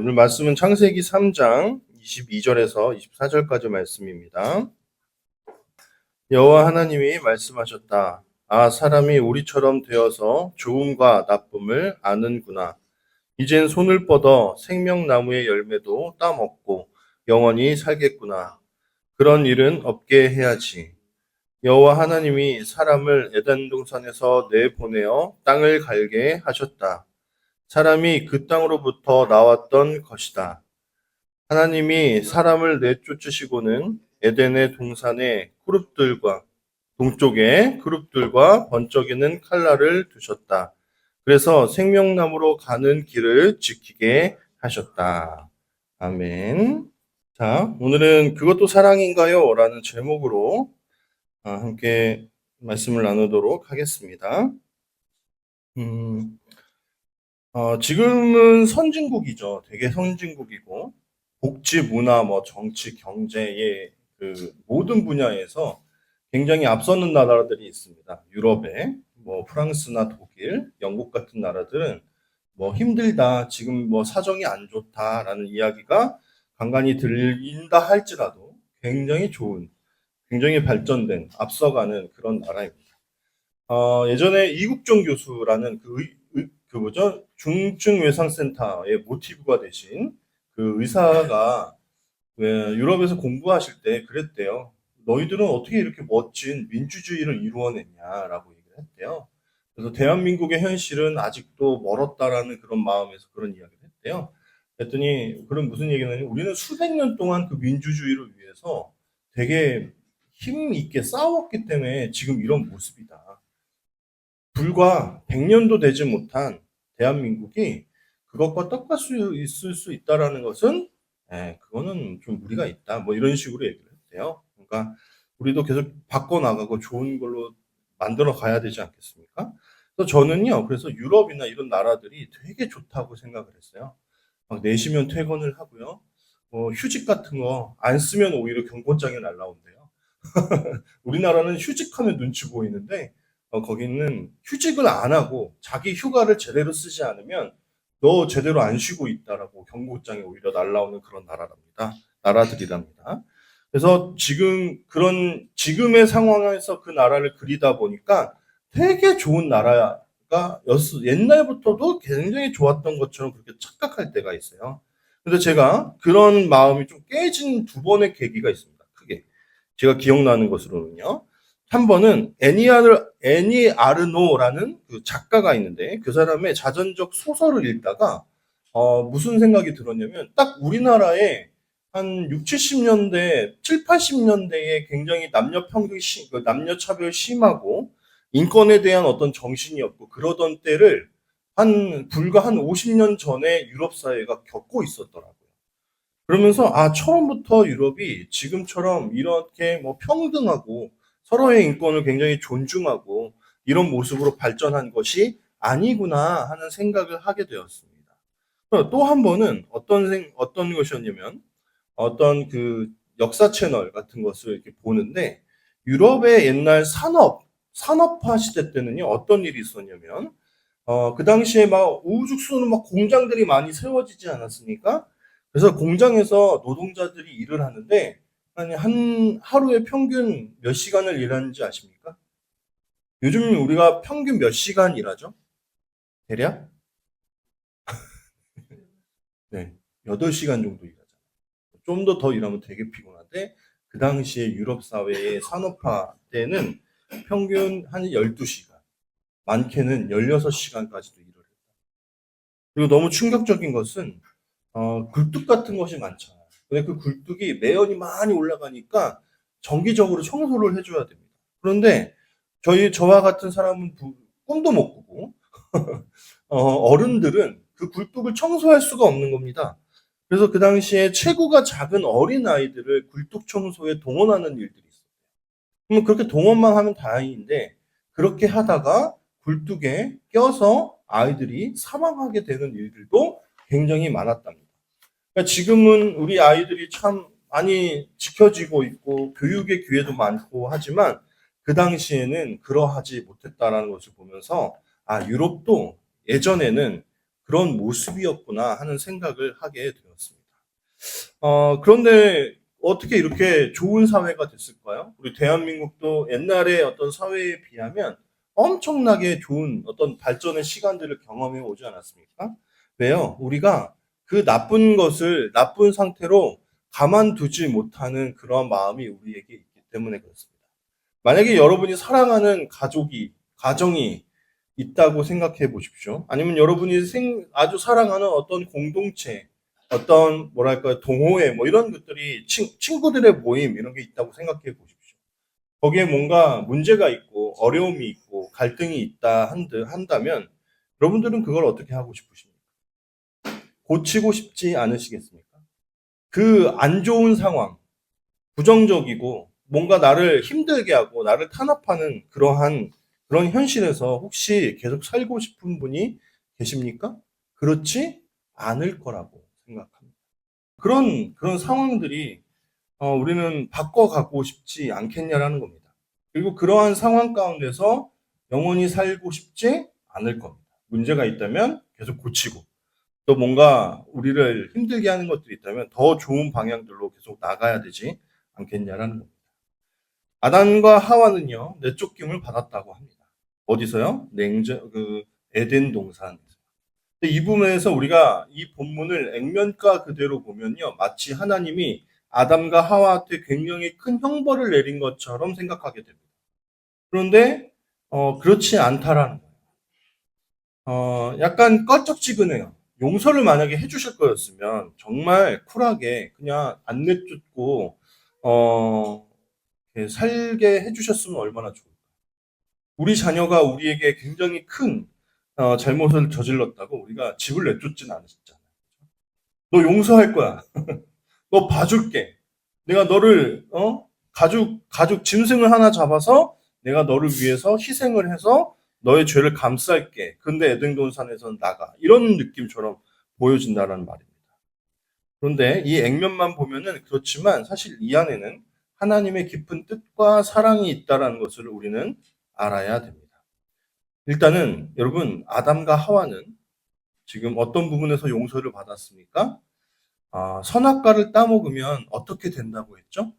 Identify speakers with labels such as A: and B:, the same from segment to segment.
A: 오늘 말씀은 창세기 3장 22절에서 24절까지 말씀입니다. 여호와 하나님이 말씀하셨다. 아, 사람이 우리처럼 되어서 좋음과 나쁨을 아는구나. 이젠 손을 뻗어 생명나무의 열매도 따먹고 영원히 살겠구나. 그런 일은 없게 해야지. 여호와 하나님이 사람을 에덴 동산에서 내보내어 땅을 갈게 하셨다. 사람이 그 땅으로부터 나왔던 것이다. 하나님이 사람을 내쫓으시고는 에덴의 동산에 그룹들과 동쪽에 그룹들과 번쩍이는 칼날을 두셨다. 그래서 생명나무로 가는 길을 지키게 하셨다. 아멘. 자, 오늘은 그것도 사랑인가요? 라는 제목으로 함께 말씀을 나누도록 하겠습니다. 지금은 선진국이죠. 되게 선진국이고, 복지, 문화, 정치, 경제의 그 모든 분야에서 굉장히 앞서는 나라들이 있습니다. 유럽에, 프랑스나 독일, 영국 같은 나라들은 힘들다, 지금 사정이 안 좋다라는 이야기가 간간히 들린다 할지라도 굉장히 좋은, 굉장히 발전된, 앞서가는 그런 나라입니다. 예전에 이국종 교수라는 그 뭐죠? 중증외상센터의 모티브가 되신 그 의사가 왜 유럽에서 공부하실 때 그랬대요. 너희들은 어떻게 이렇게 멋진 민주주의를 이루어냈냐라고 얘기를 했대요. 그래서 대한민국의 현실은 아직도 멀었다라는 그런 마음에서 그런 이야기를 했대요. 그랬더니 그런 무슨 얘기냐면 우리는 수백 년 동안 그 민주주의를 위해서 되게 힘 있게 싸웠기 때문에 지금 이런 모습이다. 불과 100년도 되지 못한 대한민국이 그것과 똑같이 있을 수 있다라는 것은 그거는 좀 무리가 있다. 이런 식으로 얘기를 했대요. 그러니까 우리도 계속 바꿔나가고 좋은 걸로 만들어 가야 되지 않겠습니까? 그래서 저는요, 그래서 유럽이나 이런 나라들이 되게 좋다고 생각을 했어요. 막 내시면 퇴근을 하고요. 휴직 같은 거 안 쓰면 오히려 경고장이 날라온대요. 우리나라는 휴직하면 눈치 보이는데 거기는 휴직을 안 하고 자기 휴가를 제대로 쓰지 않으면 너 제대로 안 쉬고 있다라고 경고장이 오히려 날라오는 그런 나라들이랍니다. 그래서 지금의 상황에서 그 나라를 그리다 보니까 되게 좋은 나라가 옛날부터도 굉장히 좋았던 것처럼 그렇게 착각할 때가 있어요. 그래서 제가 그런 마음이 좀 깨진 두 번의 계기가 있습니다. 크게. 제가 기억나는 것으로는요. 한 번은 애니 아르노라는 그 작가가 있는데 그 사람의 자전적 소설을 읽다가 무슨 생각이 들었냐면 딱 우리나라에 한 6, 70년대, 7, 80년대에 굉장히 남녀 차별 심하고 인권에 대한 어떤 정신이 없고 그러던 때를 불과 한 50년 전에 유럽 사회가 겪고 있었더라고요. 그러면서 처음부터 유럽이 지금처럼 이렇게 평등하고 서로의 인권을 굉장히 존중하고 이런 모습으로 발전한 것이 아니구나 하는 생각을 하게 되었습니다. 또 한 번은 어떤 것이었냐면 어떤 그 역사 채널 같은 것을 이렇게 보는데 유럽의 옛날 산업화 시대 때는요, 어떤 일이 있었냐면 그 당시에 막 우후죽순으로 막 공장들이 많이 세워지지 않았습니까? 그래서 공장에서 노동자들이 일을 하는데 아니 한 하루에 평균 몇 시간을 일하는지 아십니까? 요즘 우리가 평균 몇 시간 일하죠? 대략? 네. 8시간 정도 일하잖아요. 좀 더 일하면 되게 피곤한데 그 당시에 유럽 사회의 산업화 때는 평균 한 12시간, 많게는 16시간까지도 일을 해요. 그리고 너무 충격적인 것은 굴뚝 같은 것이 많잖아요. 근데 그 굴뚝이 매연이 많이 올라가니까 정기적으로 청소를 해줘야 됩니다. 그런데 저와 같은 사람은 꿈도 못 꾸고, 어른들은 그 굴뚝을 청소할 수가 없는 겁니다. 그래서 그 당시에 체구가 작은 어린 아이들을 굴뚝 청소에 동원하는 일들이 있어요. 그러면 그렇게 동원만 하면 다행인데, 그렇게 하다가 굴뚝에 껴서 아이들이 사망하게 되는 일들도 굉장히 많았답니다. 그러니까 지금은 우리 아이들이 참 많이 지켜지고 있고 교육의 기회도 많고 하지만 그 당시에는 그러하지 못했다라는 것을 보면서 유럽도 예전에는 그런 모습이었구나 하는 생각을 하게 되었습니다. 그런데 어떻게 이렇게 좋은 사회가 됐을까요? 우리 대한민국도 옛날에 어떤 사회에 비하면 엄청나게 좋은 어떤 발전의 시간들을 경험해 오지 않았습니까? 왜요? 우리가 그 나쁜 것을 나쁜 상태로 가만두지 못하는 그런 마음이 우리에게 있기 때문에 그렇습니다. 만약에 여러분이 사랑하는 가정이 있다고 생각해 보십시오. 아니면 여러분이 아주 사랑하는 어떤 공동체, 어떤 뭐랄까요, 동호회, 뭐 이런 것들이 친구들의 모임 이런 게 있다고 생각해 보십시오. 거기에 뭔가 문제가 있고 어려움이 있고 갈등이 있다 한다면 여러분들은 그걸 어떻게 하고 싶으십니까? 고치고 싶지 않으시겠습니까? 그 안 좋은 상황, 부정적이고 뭔가 나를 힘들게 하고 나를 탄압하는 그런 현실에서 혹시 계속 살고 싶은 분이 계십니까? 그렇지 않을 거라고 생각합니다. 그런 상황들이 우리는 바꿔가고 싶지 않겠냐라는 겁니다. 그리고 그러한 상황 가운데서 영원히 살고 싶지 않을 겁니다. 문제가 있다면 계속 고치고 또 뭔가 우리를 힘들게 하는 것들이 있다면 더 좋은 방향들로 계속 나가야 되지 않겠냐라는 겁니다. 아담과 하와는요, 내쫓김을 받았다고 합니다. 어디서요? 에덴 동산에서. 이 부분에서 우리가 이 본문을 액면가 그대로 보면요, 마치 하나님이 아담과 하와한테 굉장히 큰 형벌을 내린 것처럼 생각하게 됩니다. 그런데 그렇지 않다라는 거예요. 약간 껄쩍지근해요. 용서를 만약에 해주실 거였으면 정말 쿨하게 그냥 안 내쫓고 살게 해주셨으면 얼마나 좋을까. 우리 자녀가 우리에게 굉장히 큰 잘못을 저질렀다고 우리가 집을 내쫓진 않으셨잖아요. 너 용서할 거야. 너 봐줄게. 내가 너를 가죽 짐승을 하나 잡아서 내가 너를 위해서 희생을 해서 너의 죄를 감쌀게. 근데 에덴 동산에서는 나가. 이런 느낌처럼 보여진다는 말입니다. 그런데 이 액면만 보면은 그렇지만 사실 이 안에는 하나님의 깊은 뜻과 사랑이 있다라는 것을 우리는 알아야 됩니다. 일단은 여러분 아담과 하와는 지금 어떤 부분에서 용서를 받았습니까? 선악과를 따먹으면 어떻게 된다고 했죠?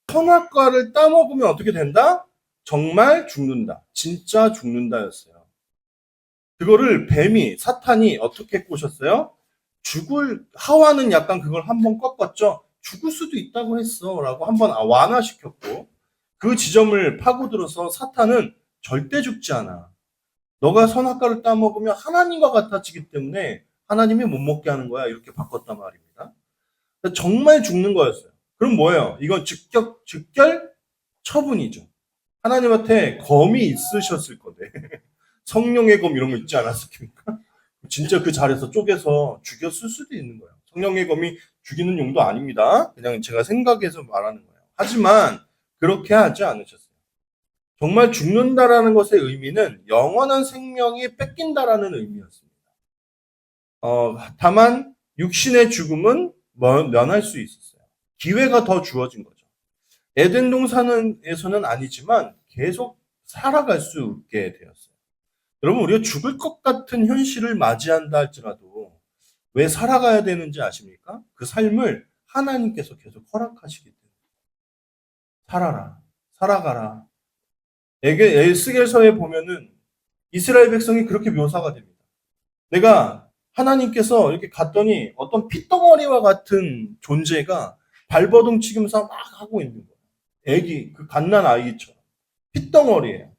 A: 선악과를 따먹으면 어떻게 된다? 정말 죽는다. 진짜 죽는다였어요. 그거를 사탄이 어떻게 꼬셨어요? 하와는 약간 그걸 한번 꺾었죠. 죽을 수도 있다고 했어. 라고 한번 완화시켰고, 그 지점을 파고들어서 사탄은 절대 죽지 않아. 너가 선악과를 따먹으면 하나님과 같아지기 때문에 하나님이 못 먹게 하는 거야. 이렇게 바꿨단 말입니다. 정말 죽는 거였어요. 그럼 뭐예요? 이건 즉결 처분이죠. 하나님한테 검이 있으셨을 건데. 성령의 검 이런 거 있지 않았습니까? 진짜 그 자리에서 쪼개서 죽였을 수도 있는 거예요. 성령의 검이 죽이는 용도 아닙니다. 그냥 제가 생각해서 말하는 거예요. 하지만 그렇게 하지 않으셨어요. 정말 죽는다라는 것의 의미는 영원한 생명이 뺏긴다라는 의미였습니다. 다만 육신의 죽음은 면할 수 있었어요. 기회가 더 주어진 거죠. 에덴 동산에서는 아니지만 계속 살아갈 수 있게 되었어요. 여러분, 우리가 죽을 것 같은 현실을 맞이한다 할지라도 왜 살아가야 되는지 아십니까? 그 삶을 하나님께서 계속 허락하시기 때문에. 살아라, 살아가라. 에스겔서에 보면은 이스라엘 백성이 그렇게 묘사가 됩니다. 내가 하나님께서 이렇게 갔더니 어떤 핏덩어리와 같은 존재가 발버둥 치면서 막 하고 있는 거예요. 그 갓난 아이처럼. 핏덩어리예요.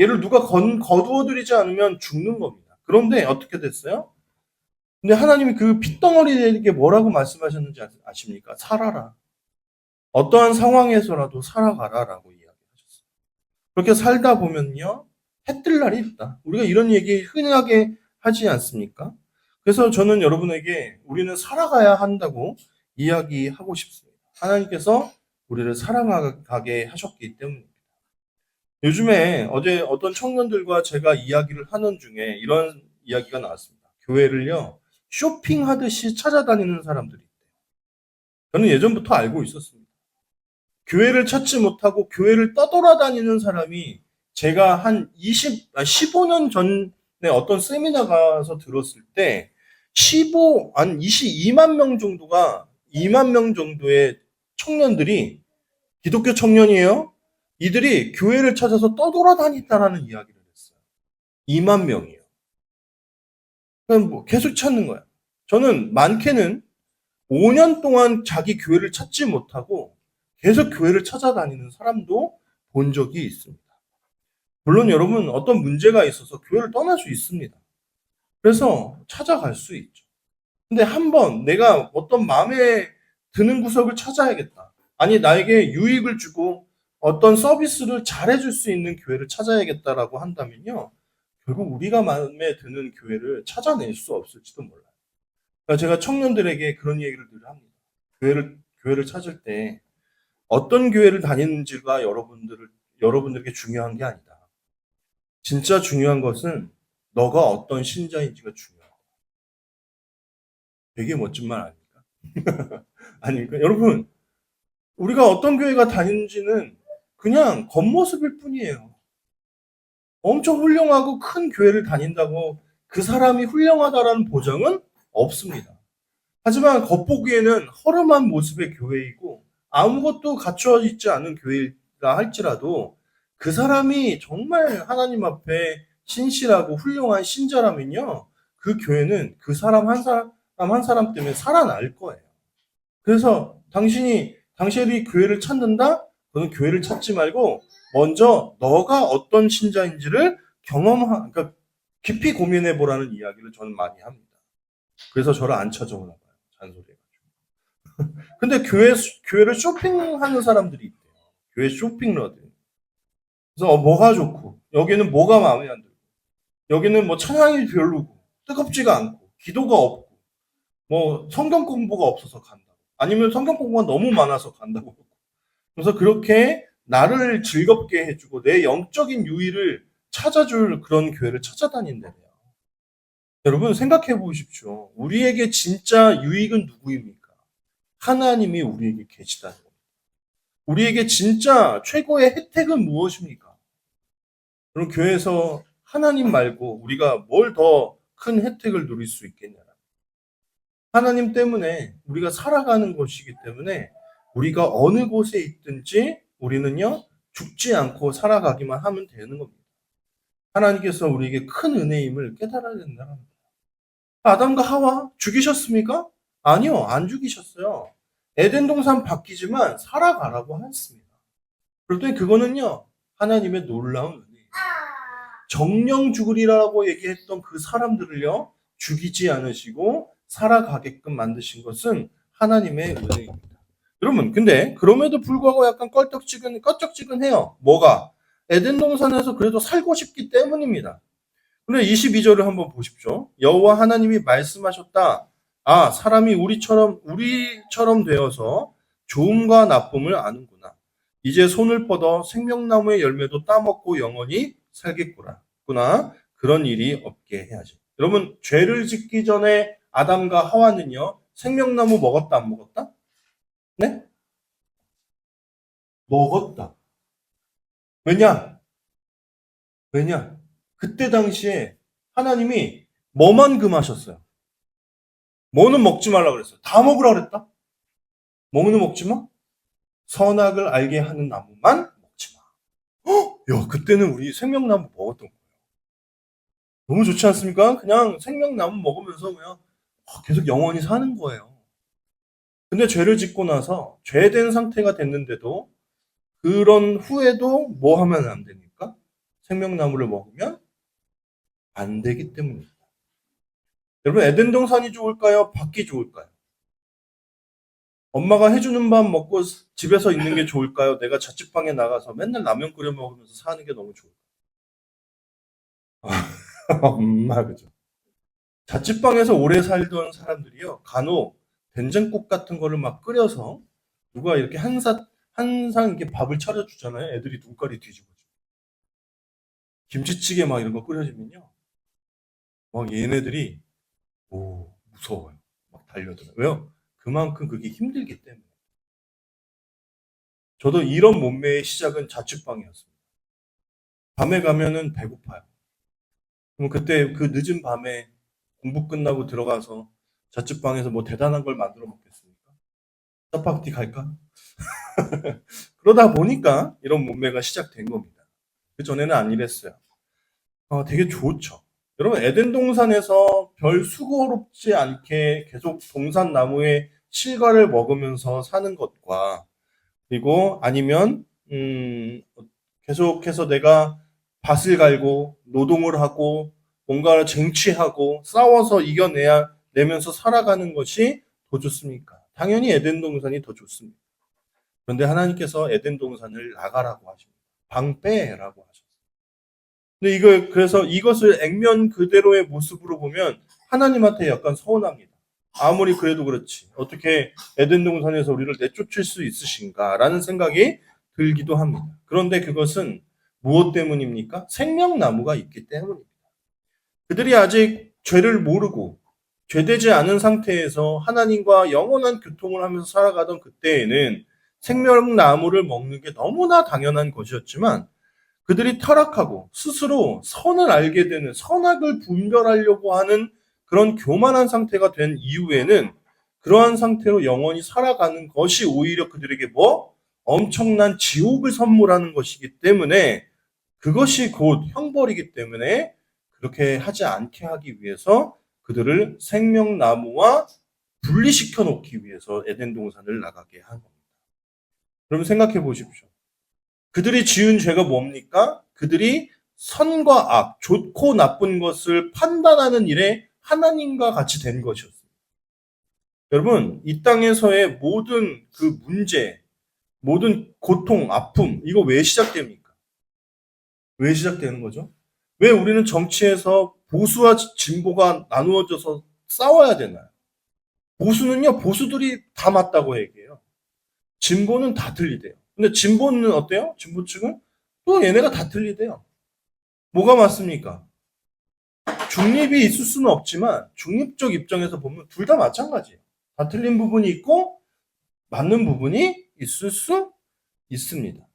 A: 얘를 누가 거두어들이지 않으면 죽는 겁니다. 그런데 어떻게 됐어요? 근데 하나님이 그 핏덩어리에게 뭐라고 말씀하셨는지 아십니까? 살아라. 어떠한 상황에서라도 살아가라라고 이야기하셨어요. 그렇게 살다 보면요, 해 뜰 날이 있다. 우리가 이런 얘기 흔하게 하지 않습니까? 그래서 저는 여러분에게 우리는 살아가야 한다고 이야기하고 싶습니다. 하나님께서 우리를 사랑하게 하셨기 때문입니다. 요즘에 어제 어떤 청년들과 제가 이야기를 하는 중에 이런 이야기가 나왔습니다. 교회를요, 쇼핑하듯이 찾아다니는 사람들이 있대요. 저는 예전부터 알고 있었습니다. 교회를 찾지 못하고 교회를 떠돌아다니는 사람이 제가 한 15년 전에 어떤 세미나 가서 들었을 때 한 22만 명 정도가, 2만 명 정도의 청년들이 기독교 청년이에요. 이들이 교회를 찾아서 떠돌아다닌다라는 이야기를 했어요. 2만 명이에요. 그럼 뭐 계속 찾는 거야. 저는 많게는 5년 동안 자기 교회를 찾지 못하고 계속 교회를 찾아다니는 사람도 본 적이 있습니다. 물론 여러분 어떤 문제가 있어서 교회를 떠날 수 있습니다. 그래서 찾아갈 수 있죠. 근데 한번 내가 어떤 마음에 드는 구석을 찾아야겠다. 아니 나에게 유익을 주고 어떤 서비스를 잘해줄 수 있는 교회를 찾아야겠다라고 한다면요. 결국 우리가 마음에 드는 교회를 찾아낼 수 없을지도 몰라요. 그러니까 제가 청년들에게 그런 얘기를 늘 합니다. 교회를 찾을 때 어떤 교회를 다니는지가 여러분들에게 중요한 게 아니다. 진짜 중요한 것은 너가 어떤 신자인지가 중요하다. 되게 멋진 말 아닙니까? 아닙니까? 여러분, 우리가 어떤 교회가 다니는지는 그냥 겉모습일 뿐이에요. 엄청 훌륭하고 큰 교회를 다닌다고 그 사람이 훌륭하다라는 보장은 없습니다. 하지만 겉보기에는 허름한 모습의 교회이고 아무것도 갖추어 있지 않은 교회라 할지라도 그 사람이 정말 하나님 앞에 신실하고 훌륭한 신자라면요. 그 교회는 그 사람 한 사람 때문에 살아날 거예요. 그래서 당신이 교회를 찾는다? 그는 교회를 찾지 말고 먼저 너가 어떤 신자인지를 그러니까 깊이 고민해 보라는 이야기를 저는 많이 합니다. 그래서 저를 안 찾아오나 봐요. 잔소리해가지고. 근데 교회를 쇼핑하는 사람들이 있대요. 교회 쇼핑러들. 그래서 뭐가 좋고, 여기는 뭐가 마음에 안 들고, 여기는 뭐 찬양이 별로고, 뜨겁지가 않고, 기도가 없고, 뭐 성경 공부가 없어서 간다고. 아니면 성경 공부가 너무 많아서 간다고. 그래서 그렇게 나를 즐겁게 해주고 내 영적인 유의를 찾아줄 그런 교회를 찾아다닌대요. 여러분 생각해 보십시오. 우리에게 진짜 유익은 누구입니까? 하나님이 우리에게 계시다는 겁니다. 우리에게 진짜 최고의 혜택은 무엇입니까? 그럼 교회에서 하나님 말고 우리가 뭘 더 큰 혜택을 누릴 수 있겠냐? 하나님 때문에 우리가 살아가는 것이기 때문에 우리가 어느 곳에 있든지 우리는요, 죽지 않고 살아가기만 하면 되는 겁니다. 하나님께서 우리에게 큰 은혜임을 깨달아야 된다는 겁니다. 아담과 하와 죽이셨습니까? 아니요, 안 죽이셨어요. 에덴 동산 바뀌지만 살아가라고 했습니다. 그랬더니 그거는요, 하나님의 놀라운 은혜예요. 정령 죽으리라고 얘기했던 그 사람들을요, 죽이지 않으시고 살아가게끔 만드신 것은 하나님의 은혜입니다. 여러분, 근데 그럼에도 불구하고 약간 껄쩍지근해요. 뭐가? 에덴 동산에서 그래도 살고 싶기 때문입니다. 근데 22절을 한번 보십시오. 여호와 하나님이 말씀하셨다. 아, 사람이 우리처럼 되어서 좋음과 나쁨을 아는구나. 이제 손을 뻗어 생명나무의 열매도 따먹고 영원히 살겠구나. 그런 일이 없게 해야지. 여러분, 죄를 짓기 전에 아담과 하와는요, 생명나무 먹었다, 안 먹었다? 네? 먹었다. 왜냐? 왜냐? 그때 당시에 하나님이 뭐만 금하셨어요? 뭐는 먹지 말라 그랬어요? 다 먹으라 그랬다? 뭐는 먹지 마? 선악을 알게 하는 나무만 먹지 마. 야, 그때는 우리 생명나무 먹었던 거예요. 너무 좋지 않습니까? 그냥 생명나무 먹으면서 그냥 계속 영원히 사는 거예요. 근데 죄를 짓고 나서 죄된 상태가 됐는데도 그런 후에도 뭐 하면 안 됩니까? 생명나무를 먹으면 안 되기 때문입니다. 여러분, 에덴 동산이 좋을까요? 밖이 좋을까요? 엄마가 해주는 밥 먹고 집에서 있는 게 좋을까요? 내가 자취방에 나가서 맨날 라면 끓여 먹으면서 사는 게 너무 좋을까요? 엄마, 그죠? 자취방에서 오래 살던 사람들이요, 간혹 된장국 같은 거를 막 끓여서 누가 이렇게 한 상 이렇게 밥을 차려주잖아요. 애들이 눈깔이 뒤집어져. 김치찌개 막 이런 거 끓여주면요. 막 얘네들이, 오, 무서워요. 막 달려들어요. 왜요? 그만큼 그게 힘들기 때문에. 저도 이런 몸매의 시작은 자취방이었습니다. 밤에 가면은 배고파요. 그럼 그때 그 늦은 밤에 공부 끝나고 들어가서 자취방에서 뭐 대단한 걸 만들어 먹겠습니까? 짜파게티 갈까? 그러다 보니까 이런 문매가 시작된 겁니다. 그 전에는 안 이랬어요. 되게 좋죠. 여러분, 에덴 동산에서 별 수고롭지 않게 계속 동산 나무의 실과를 먹으면서 사는 것과, 그리고 아니면 계속해서 내가 밭을 갈고 노동을 하고 뭔가를 쟁취하고 싸워서 이겨내야 내면서 살아가는 것이 더 좋습니까? 당연히 에덴 동산이 더 좋습니다. 그런데 하나님께서 에덴 동산을 나가라고 하십니다. 방빼라고 하셨어요. 근데 그래서 이것을 액면 그대로의 모습으로 보면 하나님한테 약간 서운합니다. 아무리 그래도 그렇지. 어떻게 에덴 동산에서 우리를 내쫓을 수 있으신가라는 생각이 들기도 합니다. 그런데 그것은 무엇 때문입니까? 생명나무가 있기 때문입니다. 그들이 아직 죄를 모르고 죄되지 않은 상태에서 하나님과 영원한 교통을 하면서 살아가던 그때에는 생명나무를 먹는 게 너무나 당연한 것이었지만, 그들이 타락하고 스스로 선을 알게 되는, 선악을 분별하려고 하는 그런 교만한 상태가 된 이후에는 그러한 상태로 영원히 살아가는 것이 오히려 그들에게 엄청난 지옥을 선물하는 것이기 때문에, 그것이 곧 형벌이기 때문에 그렇게 하지 않게 하기 위해서 그들을 생명나무와 분리시켜 놓기 위해서 에덴 동산을 나가게 한 겁니다. 그럼 생각해 보십시오. 그들이 지은 죄가 뭡니까? 그들이 선과 악, 좋고 나쁜 것을 판단하는 일에 하나님과 같이 된 것이었습니다. 여러분, 이 땅에서의 모든 그 문제, 모든 고통, 아픔, 이거 왜 시작됩니까? 왜 시작되는 거죠? 왜 우리는 정치에서 보수와 진보가 나누어져서 싸워야 되나요? 보수는요, 보수들이 다 맞다고 얘기해요. 진보는 다 틀리대요. 근데 진보는 어때요? 진보 측은 또 얘네가 다 틀리대요. 뭐가 맞습니까? 중립이 있을 수는 없지만 중립적 입장에서 보면 둘 다 마찬가지예요. 다 틀린 부분이 있고 맞는 부분이 있을 수 있습니다.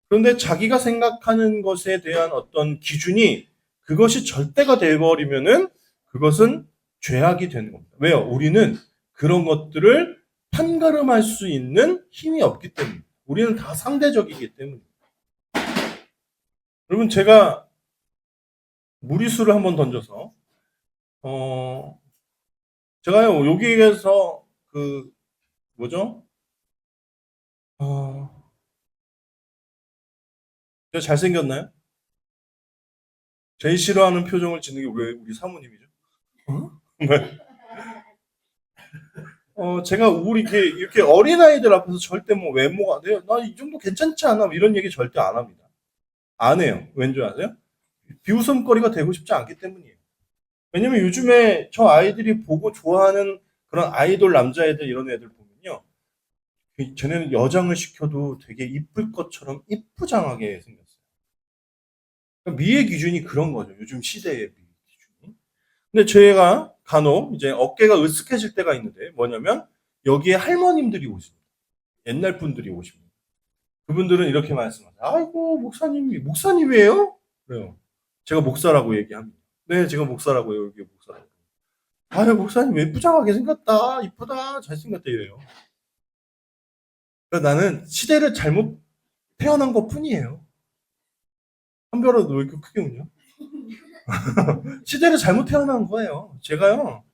A: 그런데 자기가 생각하는 것에 대한 어떤 기준이 그것이 절대가 되어버리면은 그것은 죄악이 되는 겁니다. 왜요? 우리는 그런 것들을 판가름할 수 있는 힘이 없기 때문에. 우리는 다 상대적이기 때문에. 여러분, 제가 무리수를 한번 던져서, 제가요, 여기에서 뭐죠? 어, 제가 잘생겼나요? 제일 싫어하는 표정을 짓는 게 왜 우리 사모님이죠? 어? 네. 제가 우리 이렇게 어린아이들 앞에서 절대 뭐 외모가, 나 이 정도 괜찮지 않아? 이런 얘기 절대 안 합니다. 안 해요. 왠지 아세요? 비웃음거리가 되고 싶지 않기 때문이에요. 왜냐면 요즘에 저 아이들이 보고 좋아하는 그런 아이돌 남자애들 이런 애들 보면요. 쟤네는 여장을 시켜도 되게 이쁠 것처럼 이쁘장하게 생겼어요. 그러니까 미의 기준이 그런 거죠. 요즘 시대의 미의 기준이. 근데 제가 간혹 이제 어깨가 으쓱해질 때가 있는데 뭐냐면 여기에 할머님들이 오십니다. 옛날 분들이 오십니다. 그분들은 이렇게 말씀하세요. 아이고, 목사님이에요? 그래요. 제가 목사라고 얘기합니다. 네, 제가 목사라고요. 여기 목사라고. 아유, 목사님 예쁘장하게 생겼다. 이쁘다. 잘생겼다. 이래요. 그러니까 나는 시대를 잘못 태어난 것 뿐이에요. 한별아, 너 왜 이렇게 크게 웃냐? 시대를 잘못 태어난 거예요. 제가요,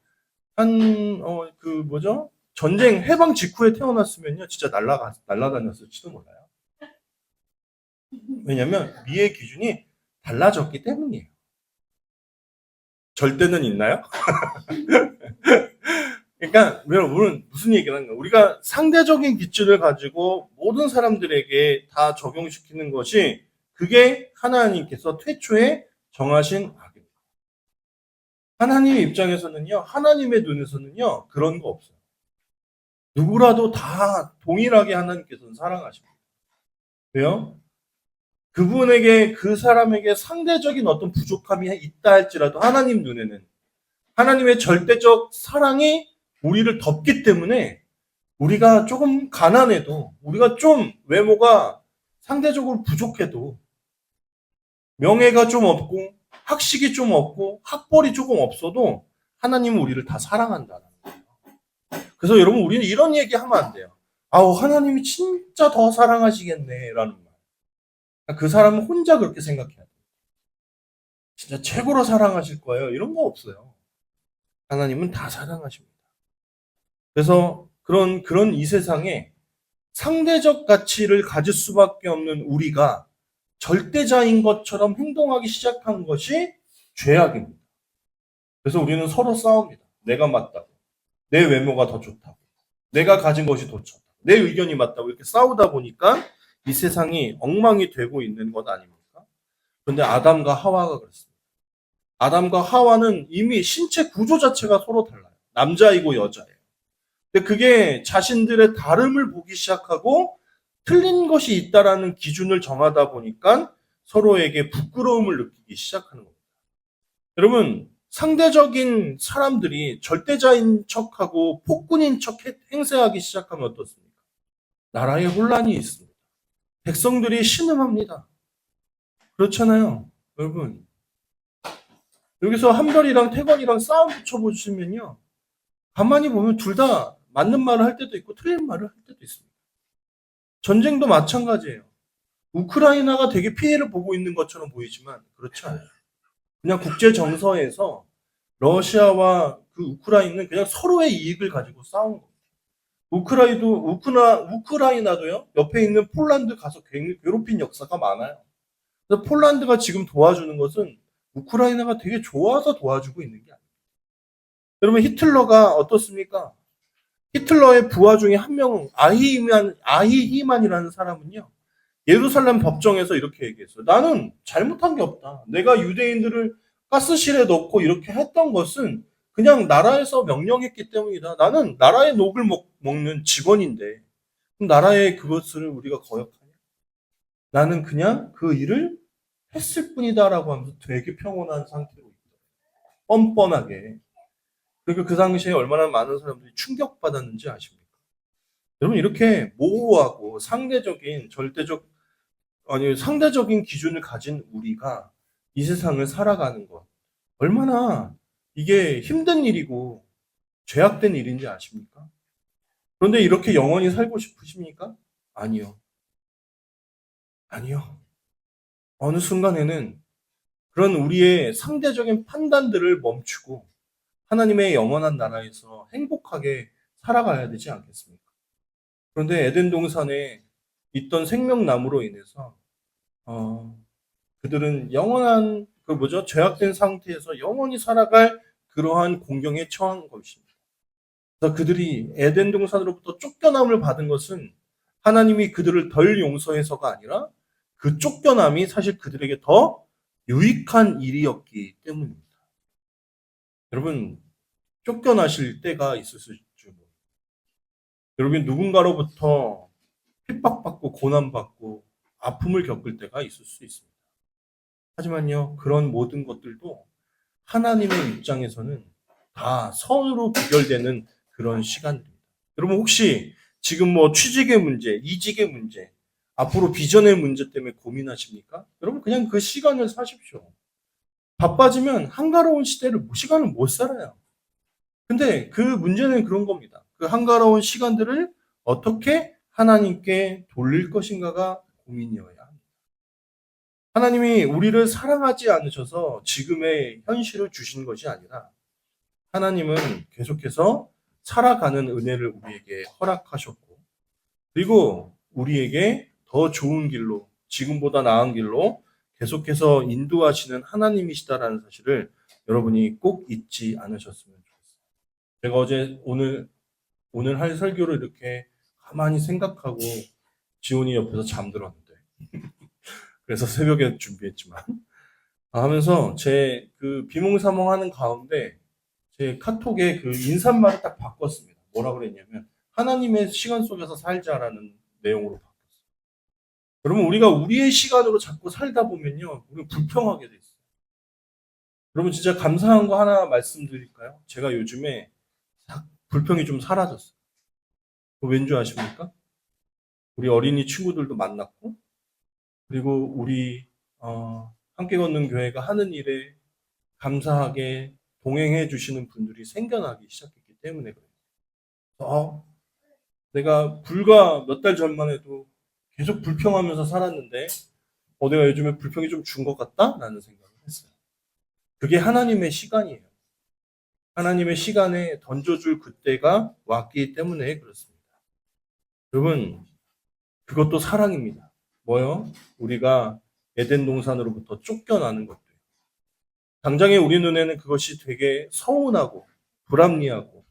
A: 뭐죠? 전쟁, 해방 직후에 태어났으면요, 진짜 날아다녔을지도 몰라요. 왜냐면, 미의 기준이 달라졌기 때문이에요. 절대는 있나요? 그러니까 여러분 무슨 얘기를 하는 거예요? 우리가 상대적인 기준을 가지고 모든 사람들에게 다 적용시키는 것이 그게 하나님께서 태초에 정하신 악입니다. 하나님 입장에서는요, 하나님의 눈에서는요, 그런 거 없어요. 누구라도 다 동일하게 하나님께서는 사랑하십니다. 왜요? 그분에게, 그 사람에게 상대적인 어떤 부족함이 있다 할지라도 하나님 눈에는 하나님의 절대적 사랑이 우리를 덮기 때문에 우리가 조금 가난해도, 우리가 좀 외모가 상대적으로 부족해도, 명예가 좀 없고, 학식이 좀 없고, 학벌이 조금 없어도 하나님은 우리를 다 사랑한다는 거예요. 그래서 여러분 우리는 이런 얘기 하면 안 돼요. 아우 하나님이 진짜 더 사랑하시겠네라는 말. 그 사람은 혼자 그렇게 생각해야 돼요. 진짜 최고로 사랑하실 거예요. 이런 거 없어요. 하나님은 다 사랑하십니다. 그래서 그런 이 세상에 상대적 가치를 가질 수밖에 없는 우리가 절대자인 것처럼 행동하기 시작한 것이 죄악입니다. 그래서 우리는 서로 싸웁니다. 내가 맞다고. 내 외모가 더 좋다고. 내가 가진 것이 더 좋다고. 내 의견이 맞다고 이렇게 싸우다 보니까 이 세상이 엉망이 되고 있는 것 아닙니까? 그런데 아담과 하와가 그렇습니다. 아담과 하와는 이미 신체 구조 자체가 서로 달라요. 남자이고 여자예요. 근데 그게 자신들의 다름을 보기 시작하고 틀린 것이 있다라는 기준을 정하다 보니까 서로에게 부끄러움을 느끼기 시작하는 겁니다. 여러분, 상대적인 사람들이 절대자인 척하고 폭군인 척 행세하기 시작하면 어떻습니까? 나라에 혼란이 있습니다. 백성들이 신음합니다. 그렇잖아요. 여러분, 여기서 한별이랑 태건이랑 싸움 붙여보시면요. 가만히 보면 둘 다 맞는 말을 할 때도 있고 틀린 말을 할 때도 있습니다. 전쟁도 마찬가지예요. 우크라이나가 되게 피해를 보고 있는 것처럼 보이지만 그렇지 않아요. 그냥 국제 정서에서 러시아와 그 우크라이나는 그냥 서로의 이익을 가지고 싸운 겁니다. 우크라이나도요, 옆에 있는 폴란드 가서 괴롭힌 역사가 많아요. 그래서 폴란드가 지금 도와주는 것은 우크라이나가 되게 좋아서 도와주고 있는 게 아니에요. 여러분, 히틀러가 어떻습니까? 히틀러의 부하 중에 한 명은 아히히만이라는 사람은요, 예루살렘 법정에서 이렇게 얘기했어요. 나는 잘못한 게 없다. 내가 유대인들을 가스실에 넣고 이렇게 했던 것은 그냥 나라에서 명령했기 때문이다. 나는 나라의 녹을 먹는 직원인데 나라의 그것을 우리가 거역하냐? 나는 그냥 그 일을 했을 뿐이다라고 하면서 되게 평온한 상태로 있다. 뻔뻔하게. 그리고 그 당시에 얼마나 많은 사람들이 충격받았는지 아십니까? 여러분 이렇게 모호하고 상대적인 기준을 가진 우리가 이 세상을 살아가는 것 얼마나 이게 힘든 일이고 죄악된 일인지 아십니까? 그런데 이렇게 영원히 살고 싶으십니까? 아니요. 아니요. 어느 순간에는 그런 우리의 상대적인 판단들을 멈추고 하나님의 영원한 나라에서 행복하게 살아가야 되지 않겠습니까? 그런데 에덴 동산에 있던 생명나무로 인해서 어, 그들은 영원한 죄악된 상태에서 영원히 살아갈 그러한 공경에 처한 것입니다. 그래서 그들이 에덴 동산으로부터 쫓겨남을 받은 것은 하나님이 그들을 덜 용서해서가 아니라 그 쫓겨남이 사실 그들에게 더 유익한 일이었기 때문입니다. 여러분, 쫓겨나실 때가 있으실 줄 모릅니다. 여러분, 누군가로부터 핍박받고 고난받고 아픔을 겪을 때가 있을 수 있습니다. 하지만요, 그런 모든 것들도 하나님의 입장에서는 다 선으로 귀결되는 그런 시간입니다. 여러분 혹시 지금 뭐 취직의 문제, 이직의 문제, 앞으로 비전의 문제 때문에 고민하십니까? 여러분 그냥 그 시간을 사십시오. 바빠지면 한가로운 시간을 못 살아요. 근데 그 문제는 그런 겁니다. 그 한가로운 시간들을 어떻게 하나님께 돌릴 것인가가 고민이어야 합니다. 하나님이 우리를 사랑하지 않으셔서 지금의 현실을 주신 것이 아니라 하나님은 계속해서 살아가는 은혜를 우리에게 허락하셨고, 그리고 우리에게 더 좋은 길로, 지금보다 나은 길로 계속해서 인도하시는 하나님이시다라는 사실을 여러분이 꼭 잊지 않으셨으면 좋겠어요. 제가 오늘 할 설교를 이렇게 가만히 생각하고 지온이 옆에서 잠들었는데, 그래서 새벽에 준비했지만, 하면서 제 그 비몽사몽 하는 가운데 제 카톡에 그 인사말을 딱 바꿨습니다. 뭐라 그랬냐면 하나님의 시간 속에서 살자라는 내용으로 바꿨어요. 여러분 우리가 우리의 시간으로 자꾸 살다 보면요, 우리 불평하게 돼 있어요. 여러분 진짜 감사한 거 하나 말씀드릴까요? 제가 요즘에 불평이 좀 사라졌어요. 왠 줄 아십니까? 우리 어린이 친구들도 만났고, 그리고 우리 함께 걷는 교회가 하는 일에 감사하게 동행해 주시는 분들이 생겨나기 시작했기 때문에 그래요. 내가 불과 몇 달 전만 해도 계속 불평하면서 살았는데, 내가 요즘에 불평이 좀 준 것 같다? 라는 생각을 했어요. 그게 하나님의 시간이에요. 하나님의 시간에 던져줄 그때가 왔기 때문에 그렇습니다. 여러분, 그것도 사랑입니다. 뭐요? 우리가 에덴 동산으로부터 쫓겨나는 것도요. 당장에 우리 눈에는 그것이 되게 서운하고 불합리하고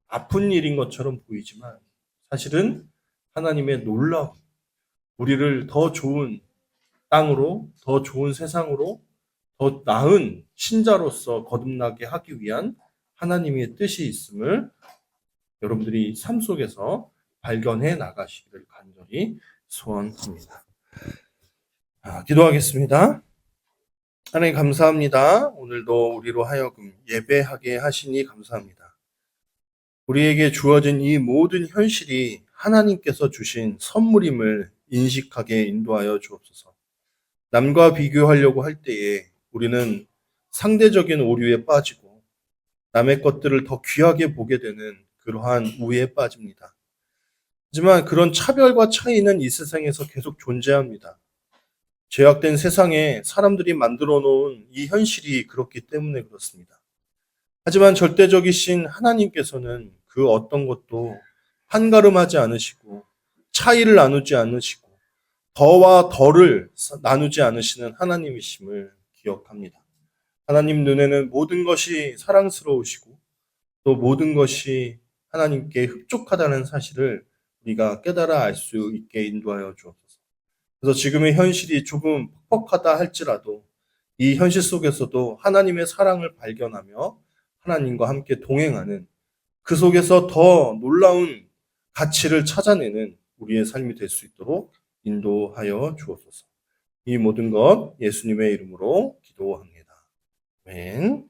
A: 아픈 일인 것처럼 보이지만 사실은 하나님의 놀라운 우리를 더 좋은 땅으로, 더 좋은 세상으로, 더 나은 신자로서 거듭나게 하기 위한 하나님의 뜻이 있음을 여러분들이 삶 속에서 발견해 나가시기를 간절히 소원합니다. 기도하겠습니다. 하나님 감사합니다. 오늘도 우리로 하여금 예배하게 하시니 감사합니다. 우리에게 주어진 이 모든 현실이 하나님께서 주신 선물임을 인식하게 인도하여 주옵소서. 남과 비교하려고 할 때에 우리는 상대적인 오류에 빠지고 남의 것들을 더 귀하게 보게 되는 그러한 우에 빠집니다. 하지만 그런 차별과 차이는 이 세상에서 계속 존재합니다. 죄악된 세상에 사람들이 만들어 놓은 이 현실이 그렇기 때문에 그렇습니다. 하지만 절대적이신 하나님께서는 그 어떤 것도 한가름하지 않으시고 차이를 나누지 않으시고 더와 덜을 나누지 않으시는 하나님이심을 기억합니다. 하나님 눈에는 모든 것이 사랑스러우시고 또 모든 것이 하나님께 흡족하다는 사실을 우리가 깨달아 알 수 있게 인도하여 주옵소서. 그래서 지금의 현실이 조금 퍽퍽하다 할지라도 이 현실 속에서도 하나님의 사랑을 발견하며 하나님과 함께 동행하는 그 속에서 더 놀라운 가치를 찾아내는 우리의 삶이 될 수 있도록 인도하여 주옵소서. 이 모든 것 예수님의 이름으로 기도합니다. 아멘.